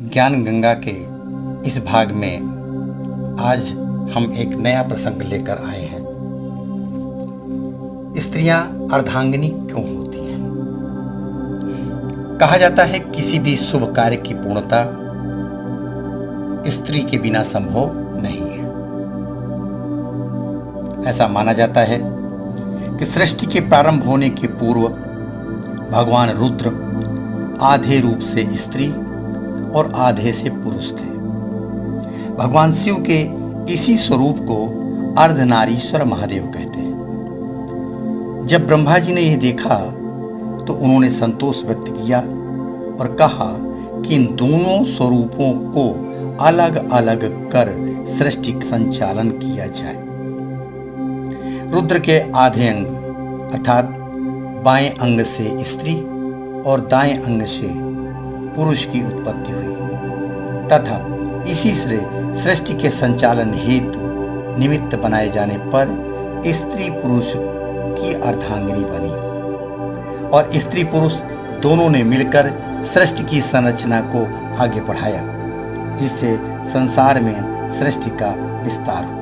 ज्ञान गंगा के इस भाग में आज हम एक नया प्रसंग लेकर आए हैं। स्त्रियां अर्धांगिनी क्यों होती हैं? कहा जाता है किसी भी शुभ कार्य की पूर्णता स्त्री के बिना संभव नहीं है। ऐसा माना जाता है कि सृष्टि के प्रारंभ होने के पूर्व भगवान रुद्र आधे रूप से स्त्री और आधे से पुरुष थे। भगवान शिव के इसी स्वरूप को अर्धनारीश्वर महादेव कहते हैं। जब ब्रह्मा जी ने यह देखा तो उन्होंने संतोष व्यक्त किया और कहा कि इन दोनों स्वरूपों को अलग अलग कर सृष्टि संचालन किया जाए। रुद्र के आधे अंग अर्थात बाएं अंग से स्त्री और दाएं अंग से पुरुष की उत्पत्ति हुई तथा इसी से सृष्टि के संचालन हेतु निमित्त बनाए जाने पर स्त्री पुरुष की अर्धांगिनी बनी और स्त्री पुरुष दोनों ने मिलकर सृष्टि की संरचना को आगे बढ़ाया, जिससे संसार में सृष्टि का विस्तार हो।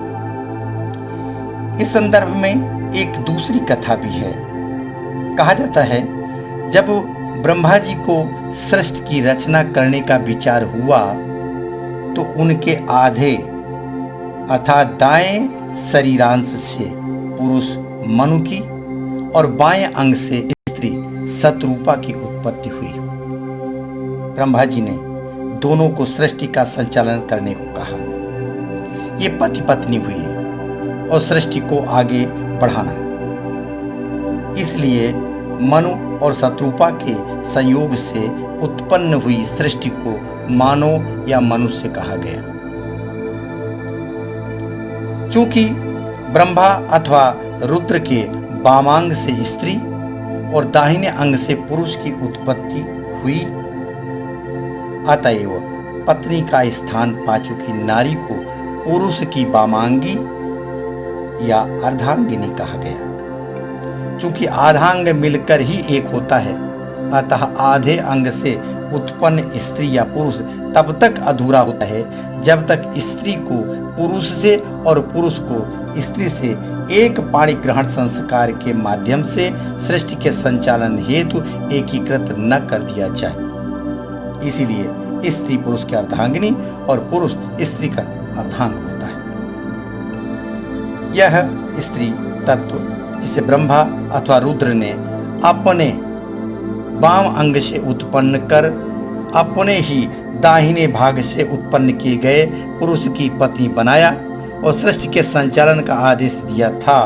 इस संदर्भ में एक दूसरी कथा भी है। कहा जाता है जब ब्रह्मा जी को सृष्टि की रचना करने का विचार हुआ तो उनके आधे अर्थात दाएं शरीरांश से पुरुष मनु की और बाएं अंग से स्त्री शतरूपा की उत्पत्ति हुई। ब्रह्मा जी ने दोनों को सृष्टि का संचालन करने को कहा। ये पति पत्नी हुई और सृष्टि को आगे बढ़ाना। इसलिए मनु और शतरूपा के संयोग से उत्पन्न हुई सृष्टि को मानव या मनुष्य कहा गया। चूंकि ब्रह्मा अथवा रुद्र के वामांग से स्त्री और दाहिने अंग से पुरुष की उत्पत्ति हुई, अतएव पत्नी का स्थान पा चुकी नारी को पुरुष की वामांगी या अर्धांगिनी कहा गया। चूंकि आधांग मिलकर ही एक होता है, अतः आधे अंग से उत्पन्न स्त्री या पुरुष तब तक अधूरा होता है जब तक स्त्री को पुरुष से और पुरुष को स्त्री से एक पाणी ग्रहण संस्कार के माध्यम से सृष्टि के संचालन हेतु एकीकृत न कर दिया जाए। इसीलिए स्त्री पुरुष की अर्धांगिनी और पुरुष स्त्री का अर्धांग होता है। यह स्त्री तत्व जिसे ब्रह्मा अथवा रुद्र ने अपने वाम अंग से उत्पन्न कर अपने ही दाहिने भाग से उत्पन्न किए गए पुरुष की पत्नी बनाया और सृष्टि के संचालन का आदेश दिया था।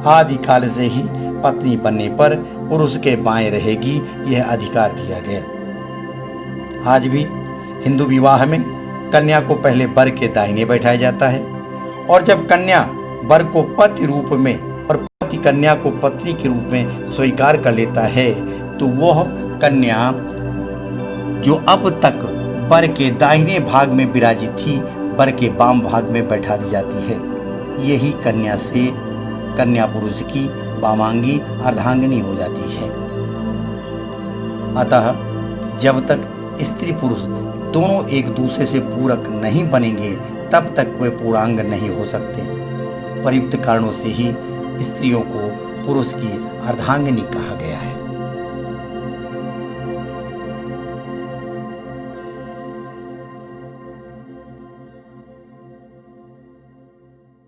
आदि काल से ही पत्नी बनने पर पुरुष के बाएं रहेगी, यह अधिकार दिया गया। आज भी हिंदू विवाह में कन्या को पहले वर के दाहिने बैठाया जाता है और जब कन्या वर को पति रूप में और पति कन्या को पत्नी के रूप में स्वीकार कर लेता है तो वह कन्या जो अब तक वर के दाहिने भाग में विराजित थी वर के वाम भाग में बैठा दी जाती है। यही कन्या से कन्या पुरुष की वामांगी अर्धांगिनी हो जाती है। अतः जब तक स्त्री पुरुष दोनों एक दूसरे से पूरक नहीं बनेंगे तब तक वे पूर्णांग नहीं हो सकते। प्रयुक्त कारणों से ही स्त्रियों को पुरुष की अर्धांगिनी कहा गया है।